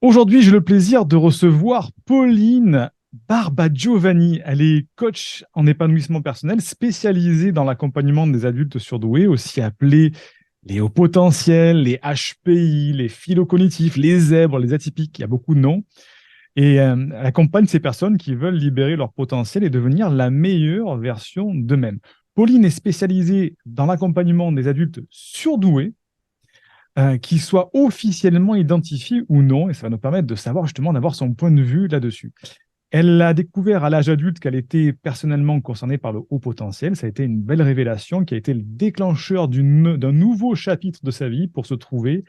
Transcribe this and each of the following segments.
Aujourd'hui, j'ai le plaisir de recevoir Pauline Barbagiovanni. Elle est coach en épanouissement personnel spécialisée dans l'accompagnement des adultes surdoués, aussi appelés les hauts potentiels, les HPI, les phylocognitifs, les zèbres, les atypiques. Il y a beaucoup de noms. Et elle accompagne ces personnes qui veulent libérer leur potentiel et devenir la meilleure version d'eux-mêmes. Pauline est spécialisée dans l'accompagnement des adultes surdoués qui soit officiellement identifié ou non, et ça va nous permettre de savoir justement d'avoir son point de vue là-dessus. Elle a découvert à l'âge adulte qu'elle était personnellement concernée par le haut potentiel. Ça a été une belle révélation qui a été le déclencheur d'un nouveau chapitre de sa vie pour se trouver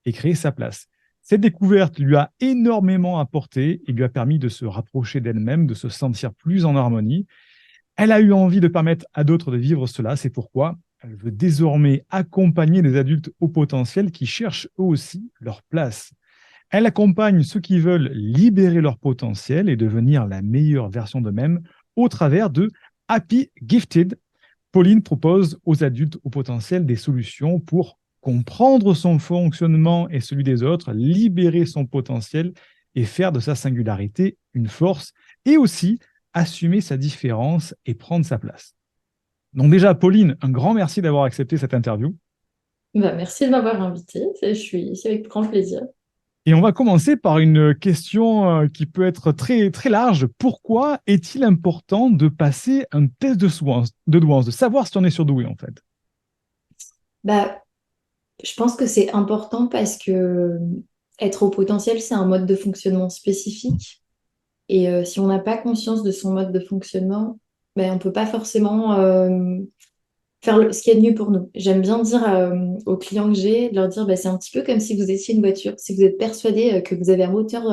et créer sa place. Cette découverte lui a énormément apporté et lui a permis de se rapprocher d'elle-même, de se sentir plus en harmonie. Elle a eu envie de permettre à d'autres de vivre cela. C'est pourquoi elle veut désormais accompagner des adultes au potentiel qui cherchent eux aussi leur place. Elle accompagne ceux qui veulent libérer leur potentiel et devenir la meilleure version d'eux-mêmes au travers de Happy Gifted. Pauline propose aux adultes au potentiel des solutions pour comprendre son fonctionnement et celui des autres, libérer son potentiel et faire de sa singularité une force, et aussi assumer sa différence et prendre sa place. Donc déjà, Pauline, un grand merci d'avoir accepté cette interview. Bah, merci de m'avoir invité. Je suis ici avec grand plaisir. Et on va commencer par une question qui peut être très, très large. Pourquoi est-il important de passer un test de douance, de savoir si on est surdoué en fait? Bah, je pense que c'est important parce que être au potentiel, c'est un mode de fonctionnement spécifique. Et si on n'a pas conscience de son mode de fonctionnement, ben, on ne peut pas forcément faire ce qu'il y a de mieux pour nous. J'aime bien dire aux clients que j'ai, de leur dire, bah, c'est un petit peu comme si vous étiez une voiture. Si vous êtes persuadé que vous avez un moteur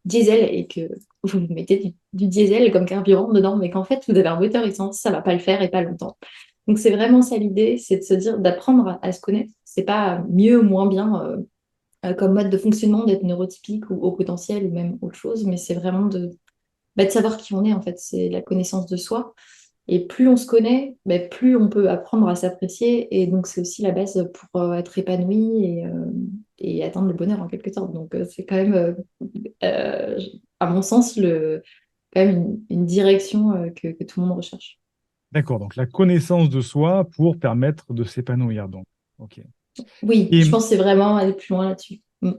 diesel et que vous mettez du diesel comme carburant dedans, mais qu'en fait, vous avez un moteur essence, ça va pas le faire et pas longtemps. Donc, c'est vraiment ça l'idée, c'est de se dire, d'apprendre à se connaître. C'est pas mieux ou moins bien comme mode de fonctionnement d'être neurotypique ou au potentiel ou même autre chose, mais c'est vraiment de savoir qui on est, en fait. C'est la connaissance de soi. Et plus on se connaît, plus on peut apprendre à s'apprécier. Et donc, c'est aussi la base pour être épanoui et atteindre le bonheur en quelque sorte. Donc, c'est quand même, euh, à mon sens, quand même une direction que tout le monde recherche. D'accord, donc la connaissance de soi pour permettre de s'épanouir. Donc, ok. Oui, Et je pense que c'est vraiment aller plus loin là-dessus. Mm.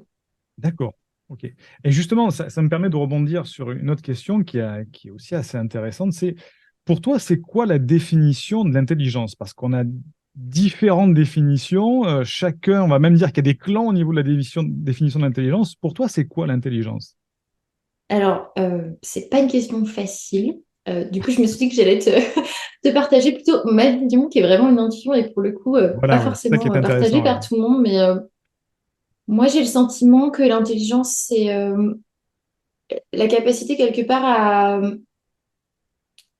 d'accord, ok. Et justement, ça me permet de rebondir sur une autre question qui est aussi assez intéressante. C'est pour toi, c'est quoi la définition de l'intelligence? Parce qu'on a différentes définitions. Chacun, on va même dire qu'il y a des clans au niveau de la définition de l'intelligence. Pour toi, c'est quoi l'intelligence? Alors, c'est pas une question facile. Du coup, je me suis dit que j'allais te partager plutôt ma vision, qui est vraiment une intuition et pour le coup, pas Voilà, voilà, c'est ça qui forcément est partagée intéressant. par Ouais. tout le monde. Mais moi, j'ai le sentiment que l'intelligence, c'est la capacité quelque part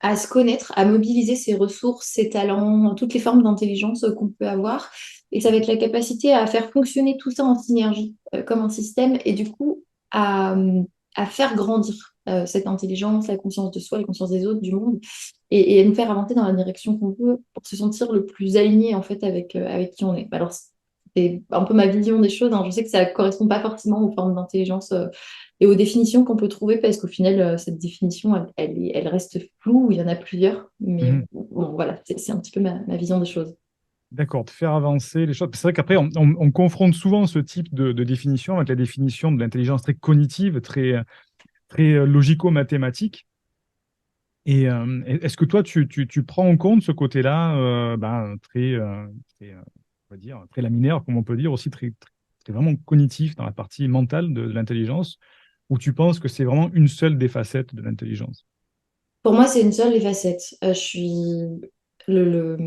à se connaître, à mobiliser ses ressources, ses talents, toutes les formes d'intelligence qu'on peut avoir. Et ça va être la capacité à faire fonctionner tout ça en synergie, comme un système, et du coup, à, à faire grandir cette intelligence, la conscience de soi, la conscience des autres, du monde, et à nous faire avancer dans la direction qu'on veut pour se sentir le plus aligné, en fait, avec qui on est. Alors, c'est un peu ma vision des choses, hein. Je sais que ça ne correspond pas forcément aux formes d'intelligence et aux définitions qu'on peut trouver, parce qu'au final, cette définition, elle reste floue, il y en a plusieurs, mais Mhm. bon, voilà, c'est un petit peu ma vision des choses. D'accord, de faire avancer les choses. C'est vrai qu'après, on confronte souvent ce type de définition avec la définition de l'intelligence très cognitive, très logico-mathématique. Et est-ce que toi, tu prends en compte ce côté-là, très, on va dire, très laminaire, comme on peut dire, aussi très vraiment cognitif dans la partie mentale de l'intelligence, ou tu penses que c'est vraiment une seule des facettes de l'intelligence? Pour moi, c'est une seule des facettes. Je suis le,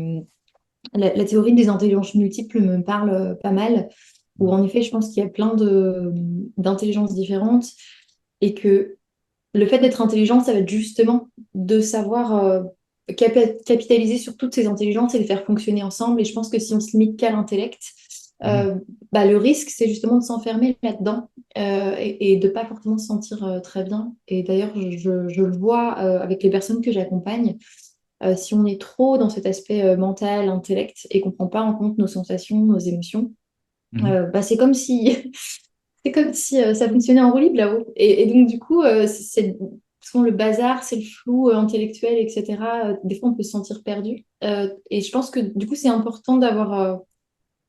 la théorie des intelligences multiples me parle pas mal, où en effet, je pense qu'il y a plein d'intelligences différentes et que le fait d'être intelligent, ça va être justement de savoir capitaliser sur toutes ces intelligences et les faire fonctionner ensemble. Et je pense que si on se limite qu'à l'intellect, Mhm. le risque, c'est justement de s'enfermer là-dedans et de pas forcément se sentir très bien. Et d'ailleurs, je le vois avec les personnes que j'accompagne. Si on est trop dans cet aspect mental, intellect, et qu'on ne prend pas en compte nos sensations, nos émotions, Mhm. c'est comme si c'est comme si ça fonctionnait en roue libre là-haut. Et donc, du coup, souvent le bazar, c'est le flou intellectuel, etc. Des fois, on peut se sentir perdu. Et je pense que du coup, c'est important d'avoir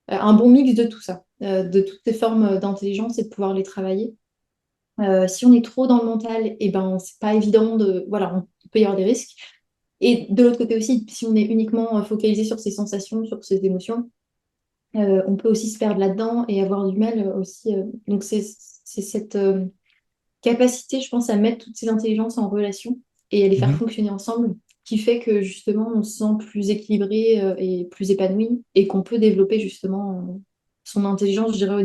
un bon mix de tout ça, de toutes ces formes d'intelligence et de pouvoir les travailler. Si on est trop dans le mental, et ben, c'est pas évident de. Voilà, on peut y avoir des risques. Et de l'autre côté aussi, si on est uniquement focalisé sur ses sensations, sur ses émotions, on peut aussi se perdre là-dedans et avoir du mal aussi. Donc, c'est cette capacité, je pense, à mettre toutes ces intelligences en relation et à les faire Mhm. fonctionner ensemble qui fait que justement, on se sent plus équilibré et plus épanoui et qu'on peut développer justement son intelligence, je dirais, au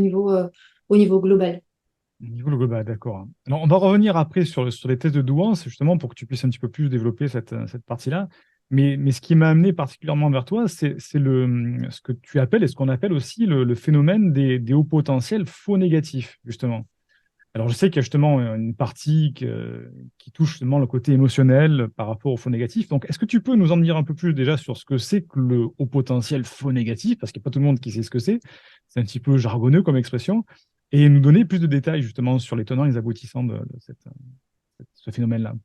niveau global. Au niveau global, d'accord. Alors, on va revenir après sur les tests de douance, justement, pour que tu puisses un petit peu plus développer cette partie-là. Mais ce qui m'a amené particulièrement vers toi, ce que tu appelles et ce qu'on appelle aussi le phénomène des hauts potentiels faux négatifs, justement. Alors, je sais qu'il y a justement une partie qui touche justement le côté émotionnel par rapport au faux négatif. Donc, est-ce que tu peux nous en dire un peu plus déjà sur ce que c'est que le haut potentiel faux négatif? Parce qu'il n'y a pas tout le monde qui sait ce que c'est. C'est un petit peu jargonneux comme expression. Et nous donner plus de détails justement sur les tenants et les aboutissants de ce phénomène-là.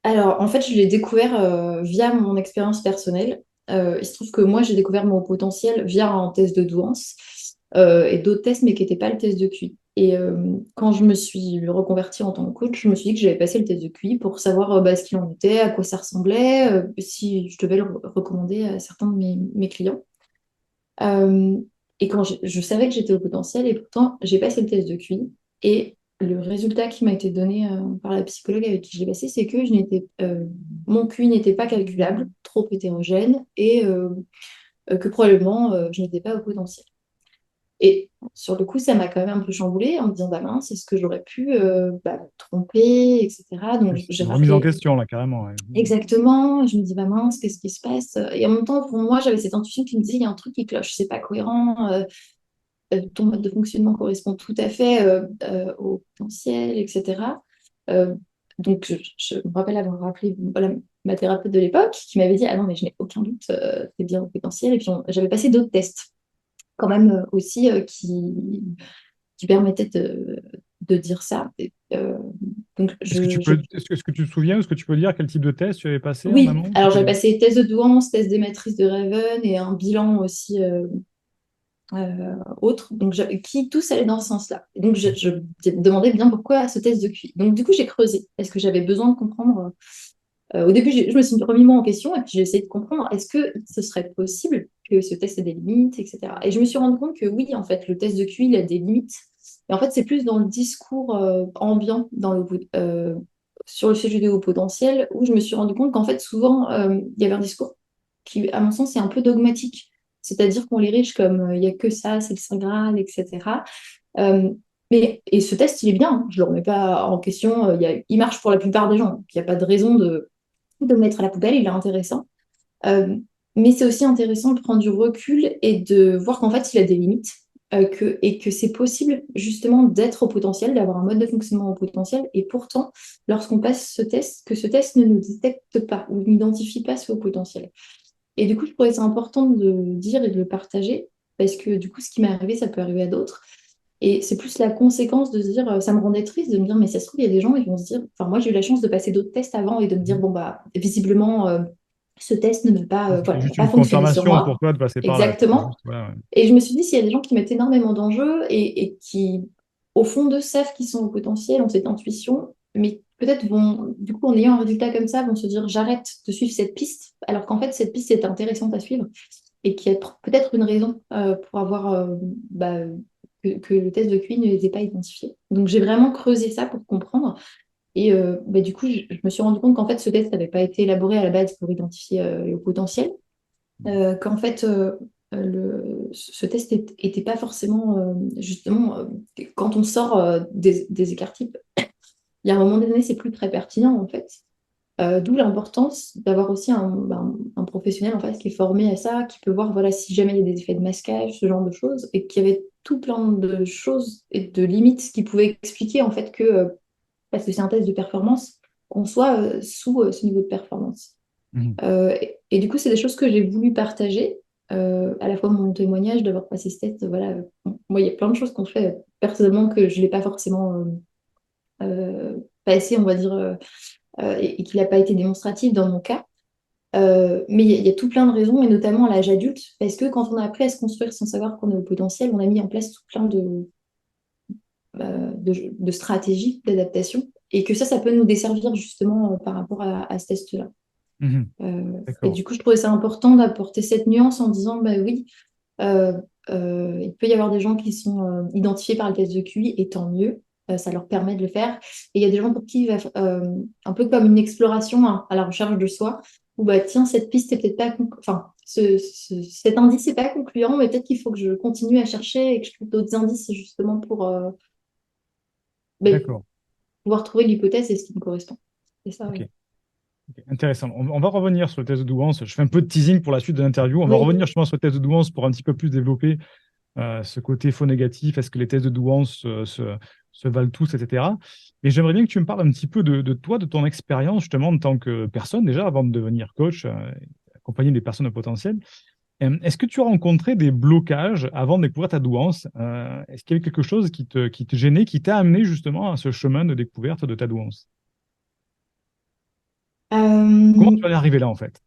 Alors, en fait, je l'ai découvert via mon expérience personnelle. Il se trouve que moi, j'ai découvert mon potentiel via un test de douance et d'autres tests, mais qui n'étaient pas le test de QI. Et quand je me suis reconvertie en tant que coach, je me suis dit que j'avais passé le test de QI pour savoir bah, ce qu'il en était, à quoi ça ressemblait, si je devais le recommander à certains de mes clients. Euh, et quand je savais que j'étais au potentiel, et pourtant, j'ai passé le test de QI. Et le résultat qui m'a été donné par la psychologue avec qui je l'ai passé, c'est que mon QI n'était pas calculable, trop hétérogène, et que probablement je n'étais pas au potentiel. Et sur le coup, ça m'a quand même un peu chamboulée en me disant, bah mince, est-ce que j'aurais pu bah, me tromper, etc. Donc Oui, c'est j'ai une remise en rappelé question là, carrément. Ouais. exactement, je me dis, bah mince, qu'est-ce qui se passe? Et en même temps, pour moi, j'avais cette intuition qui me disait, il y a un truc qui cloche, c'est pas cohérent. Ton mode de fonctionnement correspond tout à fait au potentiel, etc. Euh, donc, je me rappelle avoir rappelé voilà, ma thérapeute de l'époque qui m'avait dit, ah non, mais je n'ai aucun doute, c'est bien au potentiel. Et puis, j'avais passé d'autres tests quand même aussi qui permettaient de dire ça. Et, donc, Est-ce que tu te souviens, est-ce que tu peux dire quel type de test tu avais passé en Oui, amont? alors j'avais passé test de douance, test des matrices de Raven et un bilan aussi autres, donc qui tous allaient dans ce sens-là. Et donc je me demandais bien pourquoi ce test de QI. Donc du coup j'ai creusé, est-ce que j'avais besoin de comprendre. Au début je me suis remis moi en question et puis j'ai essayé de comprendre est-ce que ce serait possible que ce test ait des limites, etc. Et je me suis rendu compte que oui, en fait, le test de QI il a des limites. Et en fait c'est plus dans le discours ambiant sur le sujet du haut potentiel où je me suis rendu compte qu'en fait souvent il y avait un discours qui, à mon sens, est un peu dogmatique. C'est-à-dire qu'on les riche comme il n'y a que ça, c'est le Saint Graal, etc. Euh, et ce test, il est bien, hein, je ne le remets pas en question, il marche pour la plupart des gens. Il n'y a pas de raison de le mettre à la poubelle, il est intéressant. Euh, mais c'est aussi intéressant de prendre du recul et de voir qu'en fait, il a des limites. Et que c'est possible justement d'être au potentiel, d'avoir un mode de fonctionnement au potentiel. Et pourtant, lorsqu'on passe ce test, que ce test ne nous détecte pas ou n'identifie pas ce haut potentiel. Et du coup, je trouvais ça important de le dire et de le partager, parce que du coup, ce qui m'est arrivé, ça peut arriver à d'autres. Et c'est plus la conséquence de se dire, ça me rendait triste de me dire, mais ça se trouve, il y a des gens, ils vont se dire, enfin, moi, j'ai eu la chance de passer d'autres tests avant et de me dire, Mhm. bon, bah, visiblement, ce test ne m'a pas, C'est voilà, n'a juste pas une fonctionné sur confirmation moi. pour toi de passer par là. C'était Exactement. juste, voilà, ouais. Et je me suis dit, s'il y a des gens qui mettent énormément d'enjeux et qui, au fond d'eux, savent qu'ils sont au potentiel, ont cette intuition, mais peut-être vont, du coup, en ayant un résultat comme ça, vont se dire, j'arrête de suivre cette piste, alors qu'en fait, cette piste est intéressante à suivre et qui est peut-être une raison pour avoir bah, que le test de QI ne les ait pas identifiés. Donc, j'ai vraiment creusé ça pour comprendre. Et bah, du coup, je me suis rendu compte qu'en fait, ce test n'avait pas été élaboré à la base pour identifier le potentiel, qu'en fait, ce test n'était pas forcément, justement, quand on sort des écarts types, il y a un moment donné, c'est plus très pertinent, en fait. D'où l'importance d'avoir aussi un professionnel en fait, qui est formé à ça, qui peut voir voilà, si jamais il y a des effets de masquage, ce genre de choses, et qui avait tout plein de choses et de limites qui pouvaient expliquer en fait que, parce que c'est un test de performance, qu'on soit sous ce niveau de performance. Mhm. Et du coup, c'est des choses que j'ai voulu partager, à la fois mon témoignage d'avoir passé ce test. Voilà, moi, il y a plein de choses qu'on fait personnellement que je ne l'ai pas forcément passé, on va dire, et qu'il n'a pas été démonstratif dans mon cas. Mais il y a tout plein de raisons, et notamment à l'âge adulte, parce que quand on a appris à se construire sans savoir qu'on est au potentiel, on a mis en place tout plein de stratégies d'adaptation, et que ça peut nous desservir justement par rapport à ce test-là. Mhm. Et D'accord. du coup, je trouvais ça important d'apporter cette nuance en disant, bah oui, euh, il peut y avoir des gens qui sont identifiés par le test de QI, et tant mieux, ça leur permet de le faire. Et il y a des gens pour qui il va un peu comme une exploration hein, à la recherche de soi, où bah tiens, cette piste est peut-être pas, enfin, cet indice n'est pas concluant, mais peut-être qu'il faut que je continue à chercher et que je trouve d'autres indices justement pour ben, D'accord. pouvoir trouver l'hypothèse et ce qui me correspond. C'est ça, Ok. oui. Ok. Intéressant. On va revenir sur le test de douance. Je fais un peu de teasing pour la suite de l'interview. On va Oui. revenir justement sur le test de douance pour un petit peu plus développer ce côté faux négatif. Est-ce que les tests de douance se valent tous, etc. Mais j'aimerais bien que tu me parles un petit peu de toi, de ton expérience justement en tant que personne déjà avant de devenir coach, accompagner des personnes au potentiel. Est-ce que tu as rencontré des blocages avant de découvrir ta douance? Est-ce qu'il y a eu quelque chose qui te gênait, qui t'a amené justement à ce chemin de découverte de ta douance? Comment tu Euh, en es arrivé là en fait?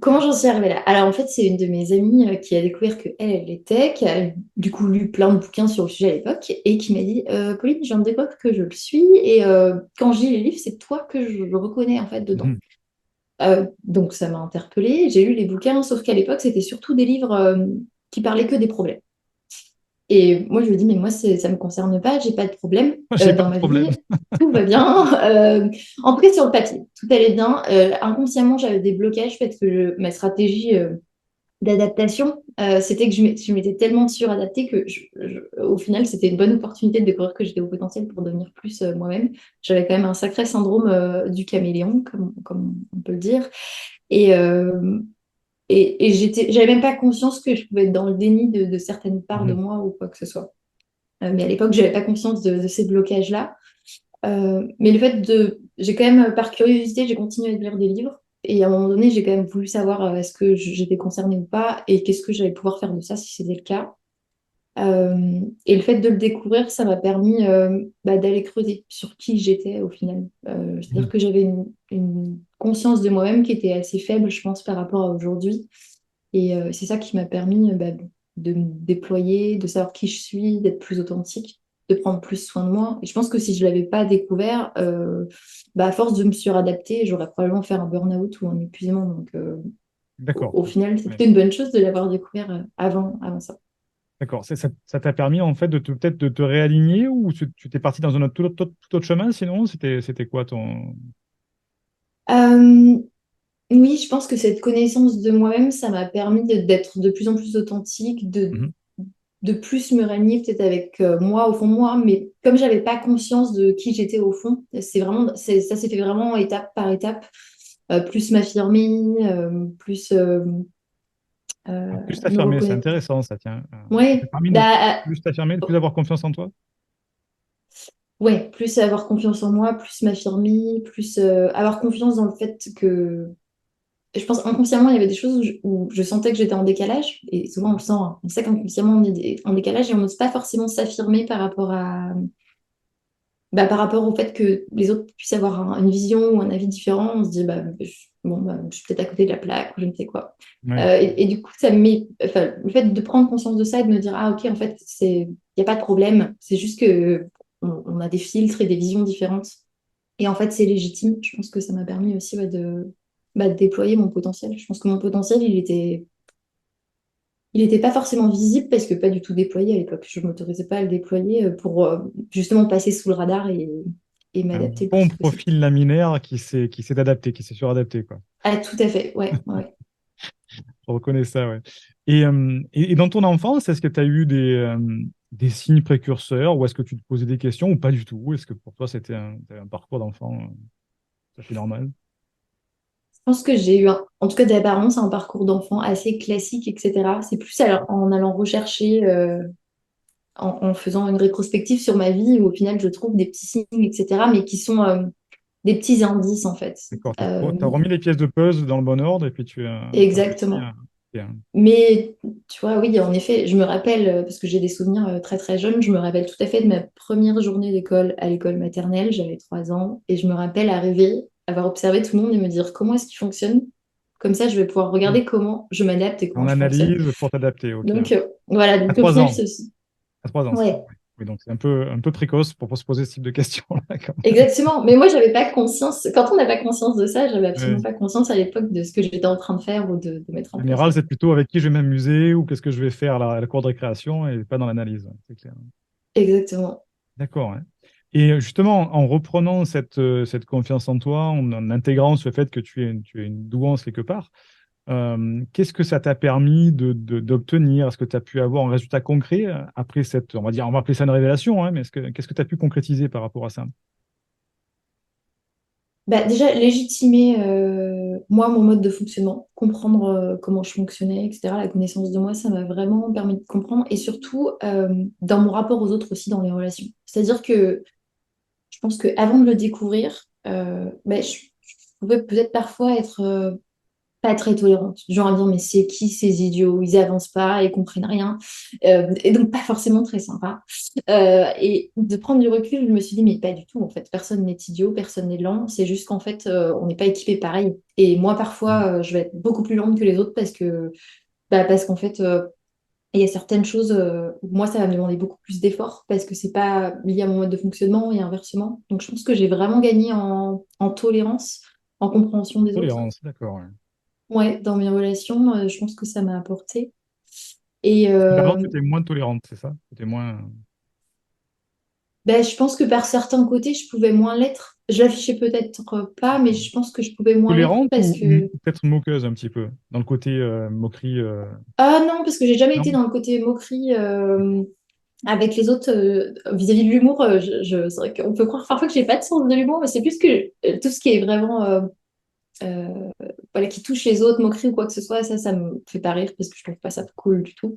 Comment j'en suis arrivée là? Alors en fait, c'est une de mes amies qui a découvert que elle l'était, qui a du coup lu plein de bouquins sur le sujet à l'époque et qui m'a dit Pauline, je viens de découvrir que je le suis et quand je lis les livres, c'est toi que je le reconnais en fait dedans. Mhm. Donc ça m'a interpellée. J'ai lu les bouquins, sauf qu'à l'époque, c'était surtout des livres qui parlaient que des problèmes. Et moi, je lui dis, mais moi, ça ne me concerne pas, j'ai pas de problème J'ai pas dans de ma problème. vie, tout va bien. En tout cas, sur le papier, tout allait bien. Inconsciemment, j'avais des blocages parce que ma stratégie d'adaptation, c'était que je m'étais tellement suradaptée que au final, c'était une bonne opportunité de découvrir que j'étais au potentiel pour devenir plus moi-même. J'avais quand même un sacré syndrome du caméléon, comme on peut le dire. Et, euh, et j'avais même pas conscience que je pouvais être dans le déni de certaines parts de Mhm. moi ou quoi que ce soit. Mais à l'époque, j'avais pas conscience de ces blocages-là. Mais le fait j'ai quand même, par curiosité, j'ai continué à lire des livres. Et à un moment donné, j'ai quand même voulu savoir est-ce que j'étais concernée ou pas et qu'est-ce que j'allais pouvoir faire de ça si c'était le cas. Et le fait de le découvrir, ça m'a permis d'aller creuser sur qui j'étais au final. C'est-à-dire Mhm. que j'avais une conscience de moi-même qui était assez faible, je pense, par rapport à aujourd'hui. Et c'est ça qui m'a permis de me déployer, de savoir qui je suis, d'être plus authentique, de prendre plus soin de moi. Et je pense que si je ne l'avais pas découvert, à force de me suradapter, j'aurais probablement fait un burn-out ou un épuisement. Donc D'accord. au final, c'est Ouais. plutôt une bonne chose de l'avoir découvert avant ça. D'accord. Ça t'a permis en fait de peut-être de te réaligner ou tu t'es parti dans un tout autre chemin sinon? C'était quoi ton... Euh, oui, je pense que cette connaissance de moi-même, ça m'a permis d'être de plus en plus authentique, Mhm. de plus me rallier peut-être avec moi au fond de moi, mais comme j'avais pas conscience de qui j'étais au fond, ça s'est fait vraiment étape par étape, plus m'affirmer, plus En plus me t'affirmer, c'est reconnaître. intéressant ça, tiens. Ça t'a Ouais, permis de plus t'affirmer, de plus avoir confiance en toi? ouais, plus avoir confiance en moi, plus m'affirmer, plus avoir confiance dans le fait que je pense inconsciemment, il y avait des choses où je sentais que j'étais en décalage. Et souvent, on le sent, hein. On sait qu'inconsciemment, on est en décalage et on n'ose pas forcément s'affirmer par rapport au fait que les autres puissent avoir une vision ou un avis différent. On se dit, je suis peut-être à côté de la plaque ou je ne sais quoi. Oui. Et du coup, ça me met, enfin, le fait de prendre conscience de ça et de me dire, ah, ok, en fait, il n'y a pas de problème. C'est juste que on a des filtres et des visions différentes. Et en fait, c'est légitime. Je pense que ça m'a permis aussi ouais, de déployer mon potentiel. Je pense que mon potentiel, il était pas forcément visible parce que pas du tout déployé à l'époque. Je ne m'autorisais pas à le déployer pour justement passer sous le radar et Un m'adapter le bon plus possible. profil laminaire qui s'est adapté, qui s'est suradapté, quoi. Ah, tout à fait, ouais, ouais. Je reconnais ça, ouais. Et dans ton enfance, est-ce que tu as eu des signes précurseurs ou est-ce que tu te posais des questions ou pas du tout? Est-ce que pour toi, t'avais un parcours d'enfant tout à fait normal? Je pense que j'ai eu, en tout cas d'apparence, un parcours d'enfant assez classique, etc. C'est plus en allant rechercher, en faisant une rétrospective sur ma vie, où au final, je trouve des petits signes, etc., mais qui sont des petits indices, en fait. D'accord, Euh, t'as remis les pièces de puzzle dans le bon ordre et puis tu as réussi exactement. Bien. Mais tu vois, oui, en effet, je me rappelle, parce que j'ai des souvenirs très très jeunes, je me rappelle tout à fait de ma première journée d'école à l'école maternelle, j'avais 3 ans, et je me rappelle arriver, avoir observé tout le monde et me dire comment est-ce qu'il fonctionne. Comme ça, je vais pouvoir Oui. regarder comment je m'adapte et En comment je fonctionne. analyse pour t'adapter, ok. Donc voilà, À donc au trois final, ans. À 3 ans, c'est ça. ouais, Oui, oui, donc c'est un peu précoce pour se poser ce type de questions-là, quand même. exactement. Mais moi, j'avais pas conscience, quand on n'a pas conscience de ça, j'avais absolument Oui. pas conscience à l'époque de ce que j'étais en train de faire ou de mettre En en place, général, quoi. c'est plutôt avec qui je vais m'amuser ou qu'est-ce que je vais faire à la cour de récréation et pas dans l'analyse, ouais, c'est clair. Exactement. D'accord, ouais. Et justement, en reprenant cette confiance en toi, en intégrant ce fait que tu es une douance quelque part, qu'est-ce que ça t'a permis d'obtenir? Est-ce que tu as pu avoir un résultat concret après cette, on va dire, on va appeler ça une révélation, hein, mais qu'est-ce que tu as pu concrétiser par rapport à ça? Bah, déjà, légitimer moi, mon mode de fonctionnement, comprendre comment je fonctionnais, etc. La connaissance de moi, ça m'a vraiment permis de comprendre. Et surtout, dans mon rapport aux autres aussi, dans les relations. C'est-à-dire que je pense qu'avant de le découvrir, bah, je pouvais peut-être parfois être pas très tolérante. Genre à dire, mais c'est qui ces idiots? Ils avancent pas, ils comprennent rien. Et donc, pas forcément très sympa. Et de prendre du recul, je me suis dit, mais pas du tout, en fait. Personne n'est idiot, personne n'est lent. C'est juste qu'en fait, on n'est pas équipé pareil. Et moi, Mm. parfois, je vais être beaucoup plus lente que les autres parce qu'en fait, il y a certaines choses où moi, ça va me demander beaucoup plus d'efforts parce que c'est pas lié à mon mode de fonctionnement et inversement. Donc, je pense que j'ai vraiment gagné en tolérance, en compréhension des autres. Tolérance, d'accord, ouais. Ouais, dans mes relations, je pense que ça m'a apporté. Et Parce que d'abord, tu étais moins tolérante, c'est ça? Tu étais moins ben, je pense que par certains côtés, je pouvais moins l'être. Je l'affichais peut-être pas, mais je pense que je pouvais moins l'être tolérante parce ou que... peut-être moqueuse un petit peu, dans le côté moquerie. Ah non, parce que j'ai jamais été Non? dans le côté moquerie D'accord. avec les autres vis-à-vis de l'humour. C'est vrai qu'on peut croire parfois que j'ai pas de sens de l'humour, mais c'est plus que tout ce qui est vraiment... euh, voilà, qui touche les autres, moquerie ou quoi que ce soit, ça me fait pas rire parce que je trouve pas ça cool du tout.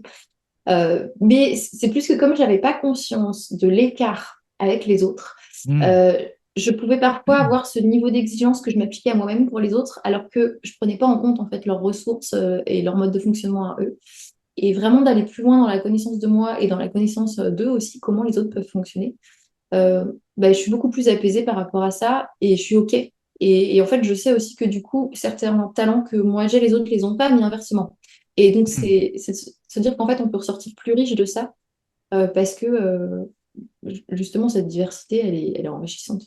Mais c'est plus que comme j'avais pas conscience de l'écart avec les autres, Hmm. euh, je pouvais parfois avoir ce niveau d'exigence que je m'appliquais à moi-même pour les autres, alors que je prenais pas en compte en fait leurs ressources et leur mode de fonctionnement à eux. Et vraiment d'aller plus loin dans la connaissance de moi et dans la connaissance d'eux aussi, comment les autres peuvent fonctionner. Ben, je suis beaucoup plus apaisée par rapport à ça et je suis OK. Et en fait, je sais aussi que du coup, certains talents que moi j'ai, les autres les ont pas, mais inversement. Et donc, Hmm. c'est de se dire qu'en fait, on peut ressortir plus riche de ça parce que justement, cette diversité, elle est enrichissante.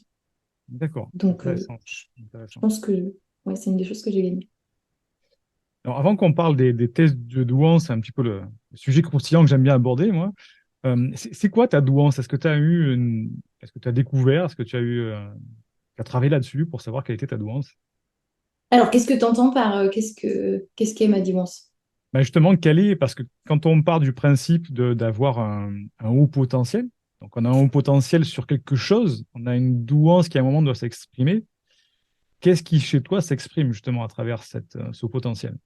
D'accord, Donc, intéressant. je Intéressant. pense que ouais, c'est une des choses que j'ai gagnées. Alors, avant qu'on parle des tests de douance, c'est un petit peu le sujet croustillant que j'aime bien aborder, moi. C'est quoi ta douance? Est-ce que tu as découvert? Est-ce que tu as tu as travaillé là-dessus pour savoir quelle était ta douance? Alors, qu'est-ce que tu entends par qu'est-ce qu'est ma divorce? Ben justement, quelle est, parce que quand on part du principe d'avoir un haut potentiel, donc on a un haut potentiel sur quelque chose, on a une douance qui à un moment doit s'exprimer. Qu'est-ce qui chez toi s'exprime justement à travers ce haut potentiel?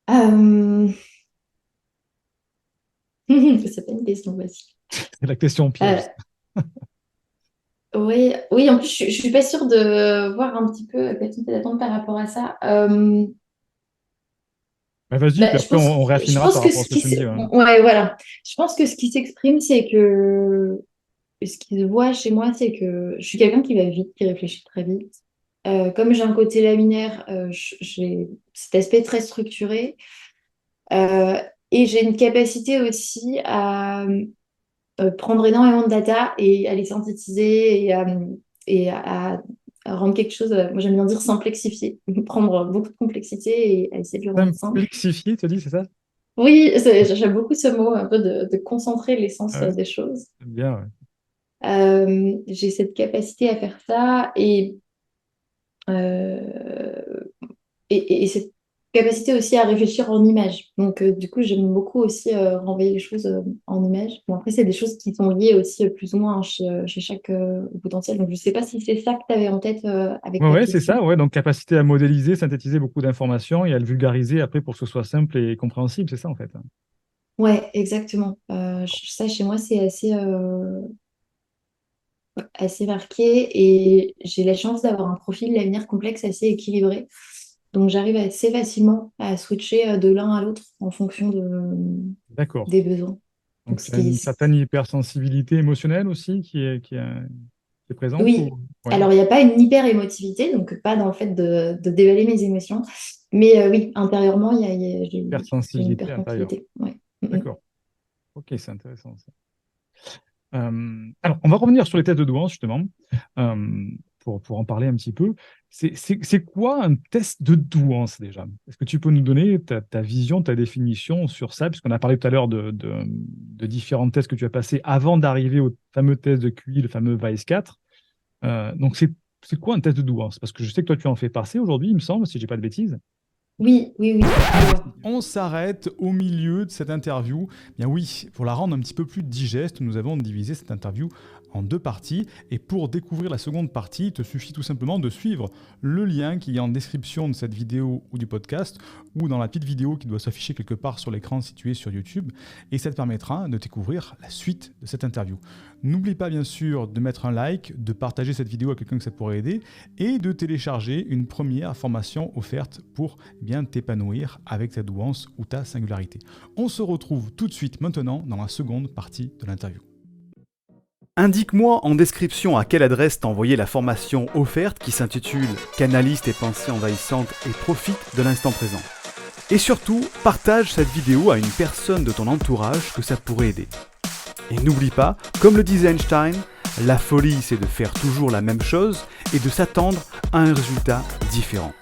Euh... c'est pas une question facile. C'est la question piège. Euh, oui, oui, en plus, je suis pas sûre de voir un petit peu quelles sont tes attentes par rapport à ça. Ben vas-y, puis Bah, après on je raffinera pense par que rapport à ce que tu me dis. Ouais. ouais, voilà. Je pense que ce qui s'exprime, c'est que ce qui se voit chez moi, c'est que je suis quelqu'un qui va vite, qui réfléchit très vite. Comme j'ai un côté laminaire, j'ai cet aspect très structuré. Euh, et j'ai une capacité aussi à prendre énormément de data et à les synthétiser et à rendre quelque chose, moi j'aime bien dire simplexifier, prendre beaucoup de complexité et à essayer de le rendre simple. Complexifier, tu dis, c'est ça? Oui, j'aime beaucoup ce mot, un peu de concentrer l'essence Ah ouais, des choses. c'est bien, ouais. J'ai cette capacité à faire ça euh, et cette capacité aussi à réfléchir en images. Donc, du coup, j'aime beaucoup aussi renvoyer les choses en images. Bon, après, c'est des choses qui sont liées aussi plus ou moins hein, chez chaque potentiel. Donc, je ne sais pas si c'est ça que tu avais en tête avec Ouais, ta ouais, c'est question. ça, ouais. Donc capacité à modéliser, synthétiser beaucoup d'informations et à le vulgariser après pour que ce soit simple et compréhensible, c'est ça en fait. Ouais, exactement. Ça, chez moi, c'est assez marqué et j'ai la chance d'avoir un profil l'avenir complexe assez équilibré. Donc, j'arrive assez facilement à switcher de l'un à l'autre en fonction D'accord. des besoins. Donc, Donc, tu as une certaine hypersensibilité émotionnelle aussi qui est présente oui. ou... Ouais, Alors, il n'y a pas une hyper-émotivité, donc pas dans le fait de dévaler mes émotions. Mais oui, intérieurement, j'ai une hypersensibilité intérieure. hypersensibilité. Ouais. Mm, mm. D'accord. Ok, c'est intéressant ça. Alors, on va revenir sur les tests de douance, justement, euh, pour en parler un petit peu. C'est quoi un test de douance, déjà? Est-ce que tu peux nous donner ta vision, ta définition sur ça? Puisqu'on a parlé tout à l'heure de différents tests que tu as passés avant d'arriver au fameux test de QI, le fameux VICE 4. Donc, c'est quoi un test de douance? Parce que je sais que toi, tu en fais passer aujourd'hui, il me semble, si je n'ai pas de bêtises. Oui, oui, oui. Alors, On s'arrête au milieu de cette interview. Bien oui, pour la rendre un petit peu plus digeste, nous avons divisé cette interview en 2 parties. Et pour découvrir la seconde partie, il te suffit tout simplement de suivre le lien qui est en description de cette vidéo ou du podcast, ou dans la petite vidéo qui doit s'afficher quelque part sur l'écran situé sur YouTube. Et ça te permettra de découvrir la suite de cette interview. N'oublie pas bien sûr de mettre un like, de partager cette vidéo à quelqu'un que ça pourrait aider, et de télécharger une première formation offerte pour bien t'épanouir avec ta douance ou ta singularité. On se retrouve tout de suite maintenant dans la seconde partie de l'interview. Indique-moi en description à quelle adresse t'as envoyé la formation offerte qui s'intitule « Canalise tes pensées envahissantes et profite de l'instant présent ». Et surtout, partage cette vidéo à une personne de ton entourage que ça pourrait aider. Et n'oublie pas, comme le disait Einstein, la folie c'est de faire toujours la même chose et de s'attendre à un résultat différent.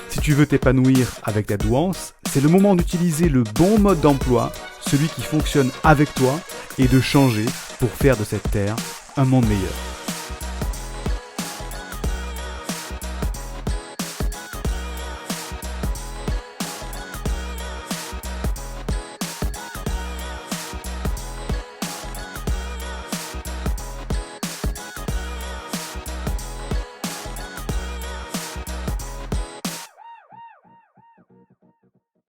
Si tu veux t'épanouir avec ta douance, c'est le moment d'utiliser le bon mode d'emploi, celui qui fonctionne avec toi, et de changer pour faire de cette terre un monde meilleur.